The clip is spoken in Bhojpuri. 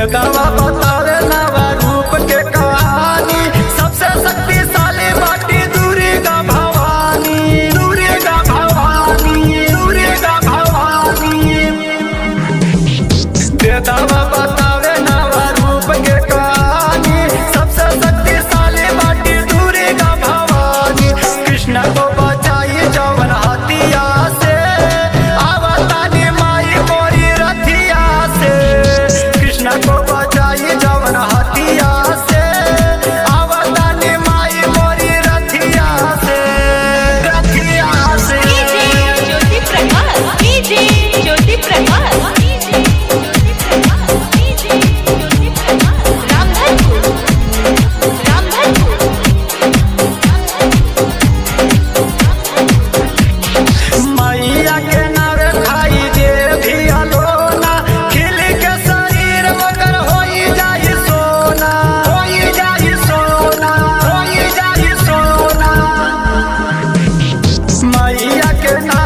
बेदावा बतावे नवा रूप के कहानी, सबसे शक्तिशाली बाटी दुर्गा भवानी, दुर्गा भवानी, दुर्गा भवानी। बेदावा बतावे नवा रूप के कहानी, सबसे शक्तिशाली बाटी दुर्गा भवानी। कृष्ण को बचाई जवन हथिया से, आवतानी माई मोरी रथिया से। कृष्ण को बचाई जवन हथिया से, आवतानी माई मोरी रथिया से, रथिया से। ज्योति प्रकाश, ज्योति प्रकाश, रामधनपुर, रामधनपुर। मैया के नावे खाई जे भी अलोना, खिल के शरीर मगर होई जाई सोना, होई जाई सोना, होई जाई सोना। मैया के नावे